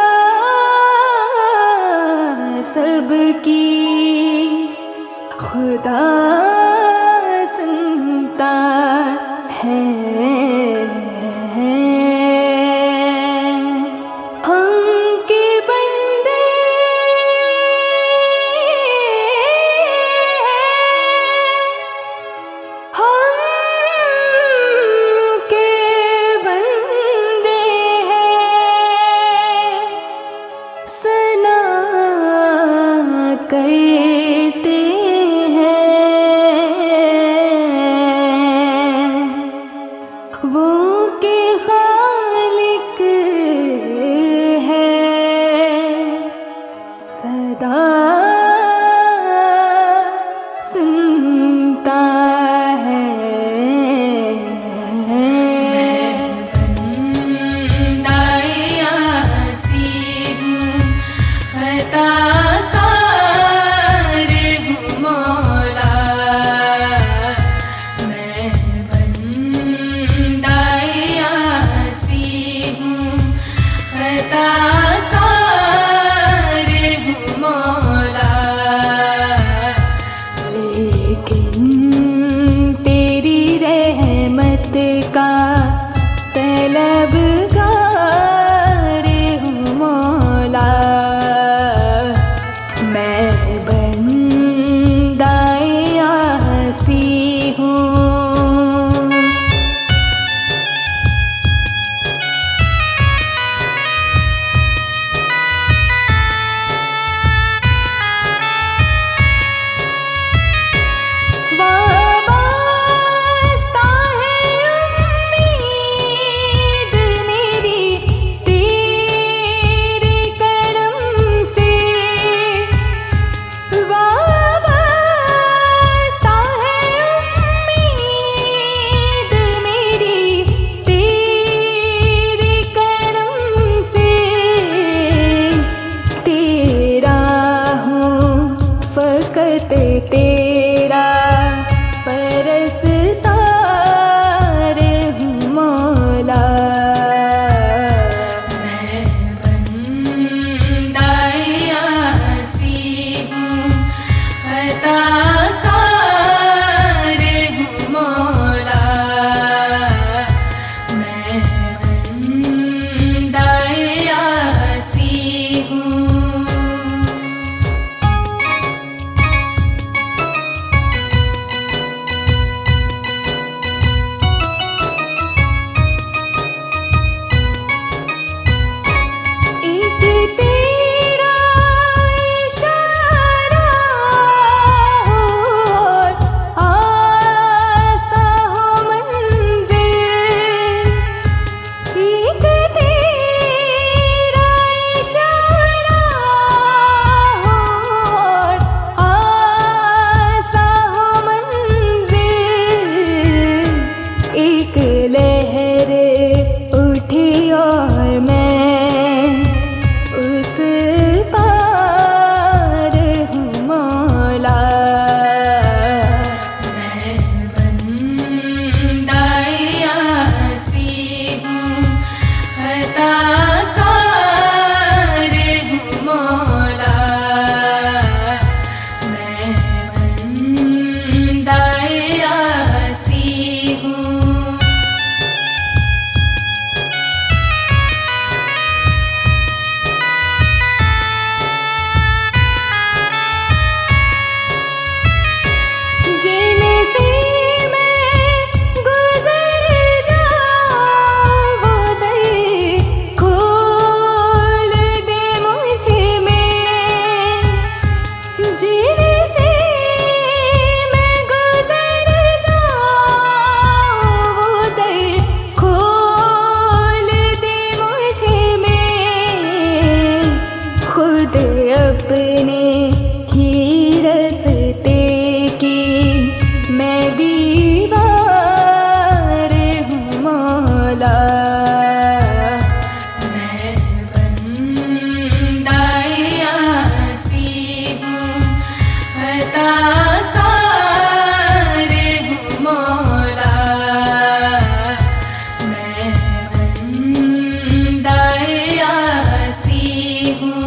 सबकी खुदा सुनता है। हम के बंदे हम के बंदे हैं, सना करते हैं वो के खालिक है, सदा सुनता है। बंदा यासी हूँ, खताकार हूँ मौला। मैं बंदा यासी हूँ, खताकार हूँ मौला। लेकिन खत तेरा परस्तार हूँ मौला। मैं बंदाए आसी हूँ, खताकार हूँ मौला। मैं बंदाए आसी हूँ। एक तेरा इशारा हो, आसा हो मंज़िल। एक तेरा इशारा हो, आसा हो मंज़िल। एक लहर उठी और मैं उस पार हूँ मौला। मैं बंदाए आसी हूँ, खताकार हूँ मौला। मैं बंदाए आसी हूँ। जिनसे मैं गुज़र जाऊँ वो दर खोल दे मुझ में। जिनसे मैं गुज़र जाऊँ वो दर खोल दे मुझ में। खुद अपने ही रस्ते की मैं दीवार हूँ मौला। मैं बंदाए आसी हूँ, खताकार हूँ मौला। मैं बंदाए आसी हूँ।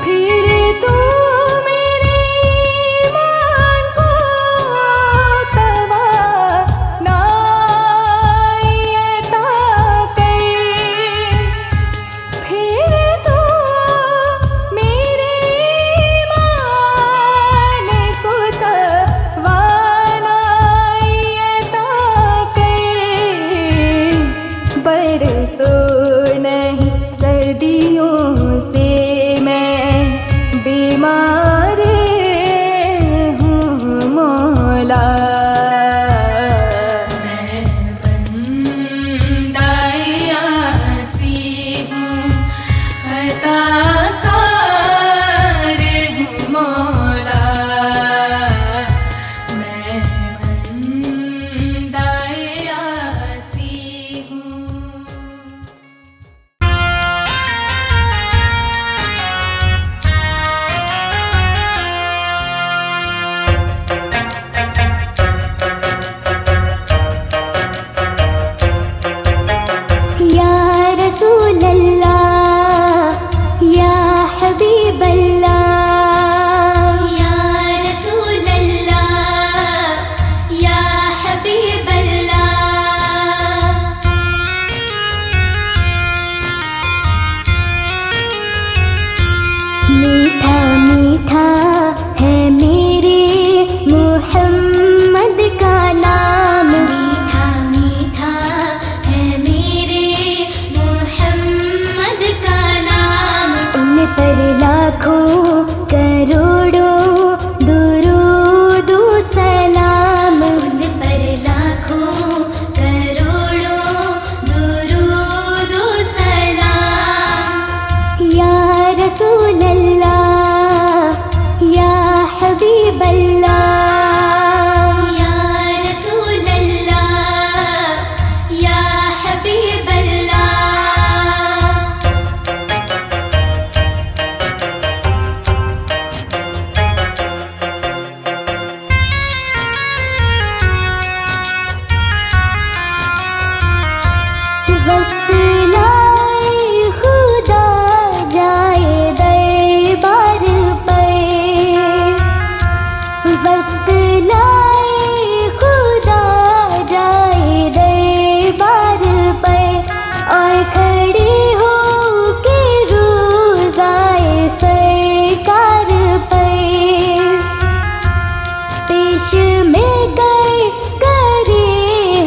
फिर तू मेरे ईमान को में करे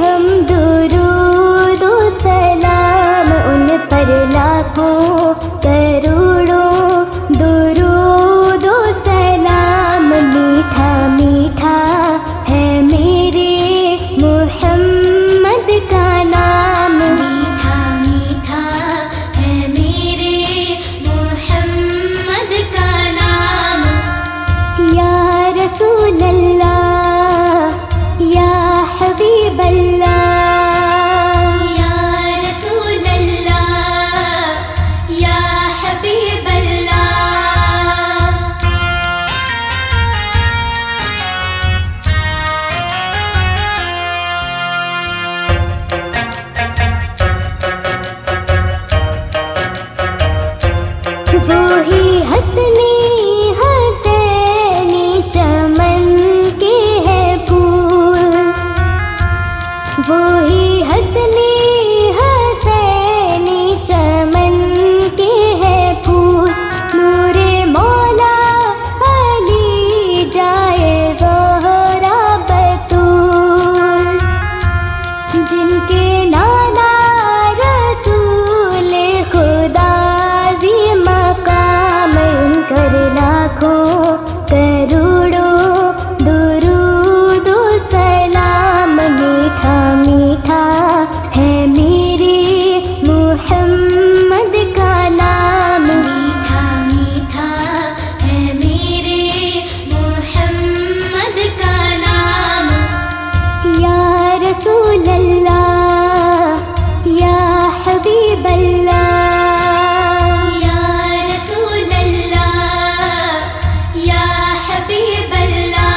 हम दुरूद व सलाम, उन पर लाखों करोड़ों दुरूद व सलाम। मीठा मीठा है मेरे मुहम्मद का नाम, मीठा मीठा है मेरे मुहम्मद का नाम। या रसूल अल्लाह या हबीब अल्लाह, या रसूल अल्लाह या हबीब अल्लाह। वो ही हसनी हसैनी चमन के है फूल, वो ही हसनी हसैनी चमन के है फूल। नूरे मौला अली जाए ज़ोहरा बतूल, जिनके नाना रसूल खुदा जी मकाम, उनकर लाखों करोड़ों दुरूद व सलाम। मीठा मीठा है मेरे मुहम्मद का नाम, मीठा मीठा है मेरे मुहम्मद का नाम। या रसूल अल्लाह या हबीब अल्लाह, या रसूल अल्लाह या हबीब अल्लाह।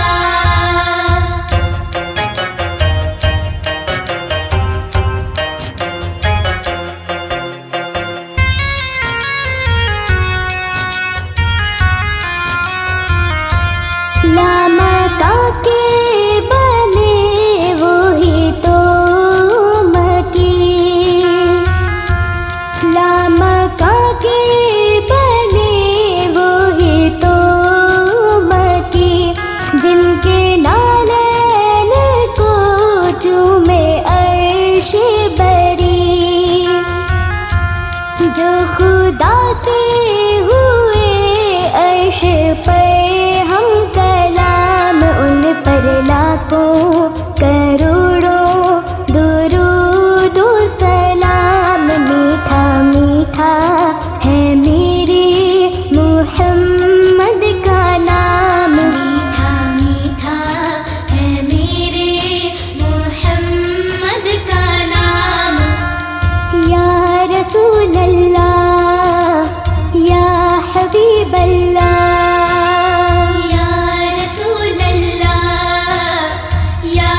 लामका के बने वो ही तो मकी, लामका के बने वो ही तो मकी। जिनके नालन को चूमे अर्श बरी, जो खुदा से हुए अर्श पर हम कलाम, उन पर लाखों करोड़ों दुरूद व सलाम। मीठा मीठा है मेरे मुहम्मद का नाम, मीठा मीठा है मेरे मुहम्मद का नाम। या रसूल अल्लाह या हबीब अल्लाह, या रसूल अल्लाह या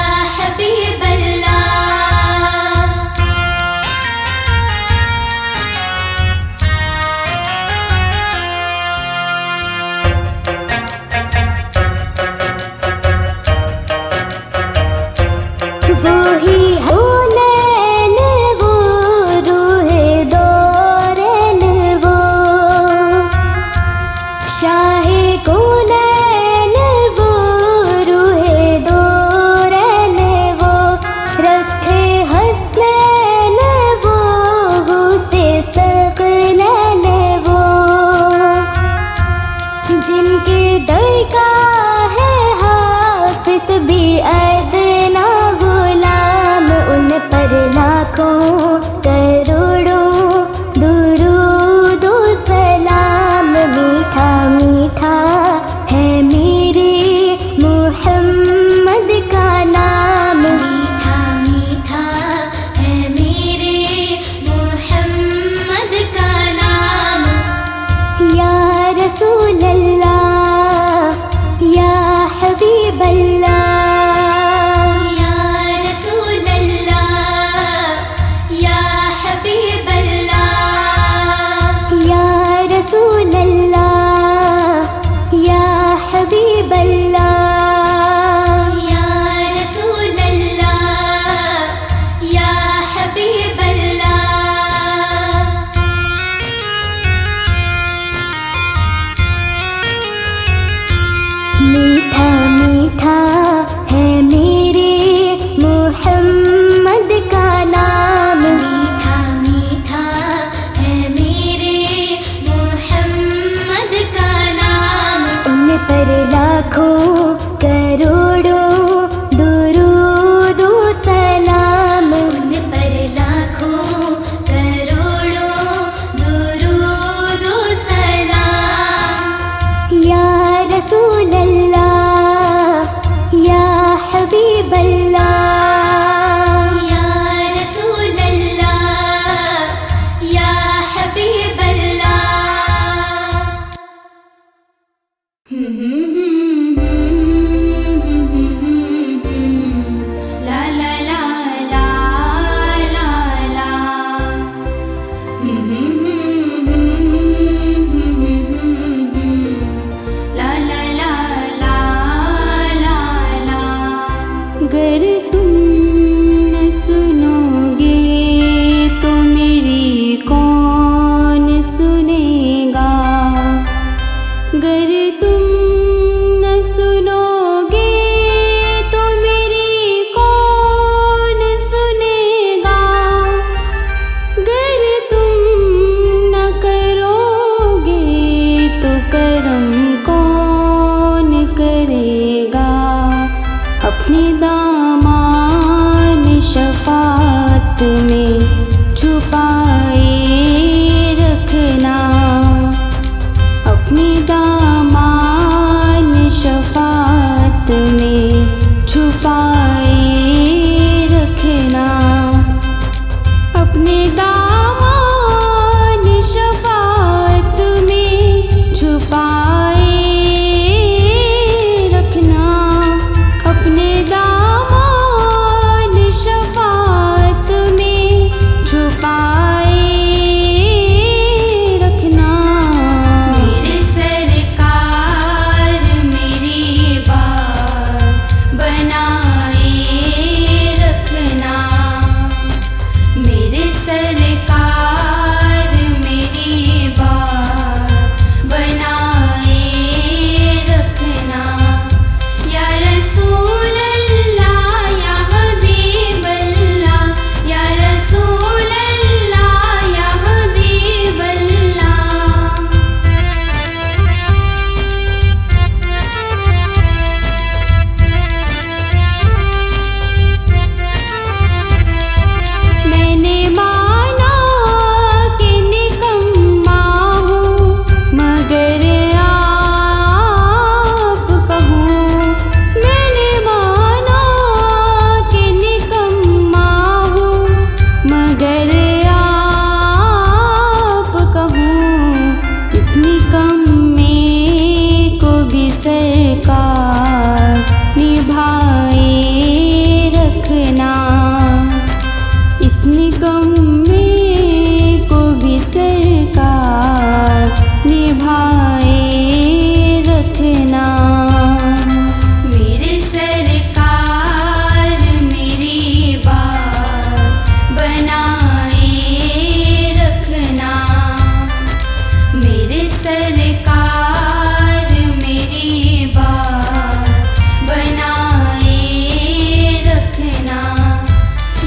अपने दामान शफात में छुपाए रखना, अपने दामान शफात में छुपाए रखना, अपने दामान शफात में छुपाए रखना, अपने दामान शफात में छुपाए रखना। मेरे सरकार मेरी बात बनाए रखना, मेरे सरकार मेरी बात बनाए रखना। या रसूल अल्लाह या हबीब अल्लाह, या रसूल अल्लाह या हबीब अल्लाह। मैंने माना कि निकम्मा हूँ मगर आप कहूँ, मैंने माना कि निकम्मा हूँ मगर आप कहूँ। इस निकम्मे को भी सरकार निभाए रखना, इस निकम्मे को भी सरकार निभाए रखना। मेरे सरकार मेरी बात बनाए रखना, मेरे सरकार मेरी बात बनाए रखना।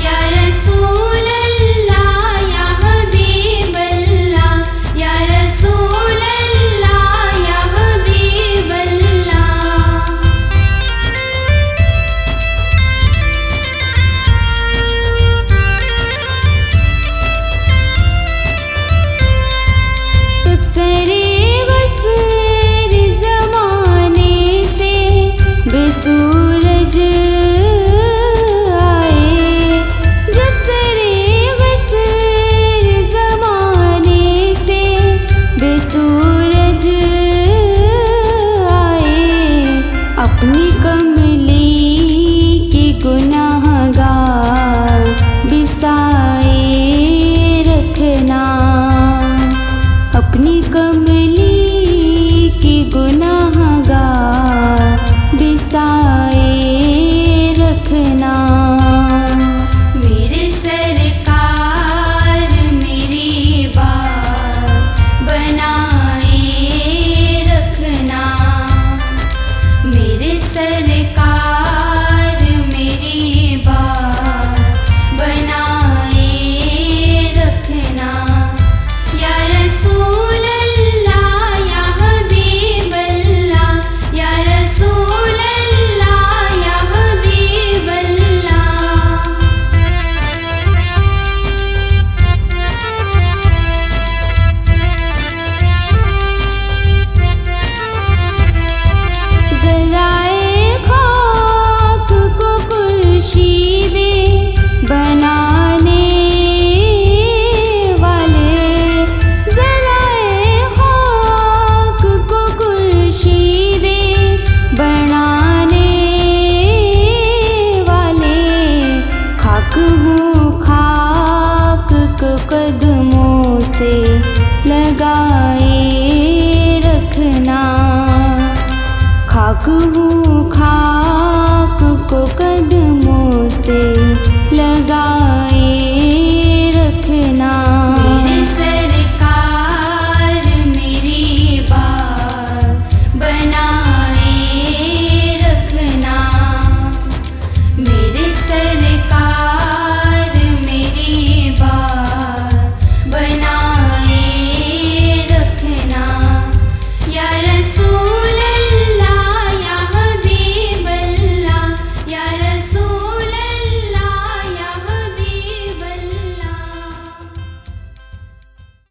या रसूल अल्लाह या हबीब अल्लाह, या रसूल अल्लाह या हबीब अल्लाह। जब सरे बसर ज़माने से बेसूरज आए, जब सरे बसर ज़माने से बेसूरज आए, अपनी कमली की गुनाहगार बिसाए रखना, अपनी कमली की गुनाहगार बिसाए रखना। मेरे सरकार मेरी बात बनाए रखना, मेरे सरकार मेरी बात बनाए रखना। या रसूल अल्लाह या हबीब अल्लाह, या रसूल अल्लाह या हबीब अल्लाह। ज़राए खाक को खुर्शीदे बनाने वाले, ज़राए खाक को खुर्शीदे बनाने वाले, खाक हूँ खाक को कदमों से लगाए रखना, खाक हूँ खाक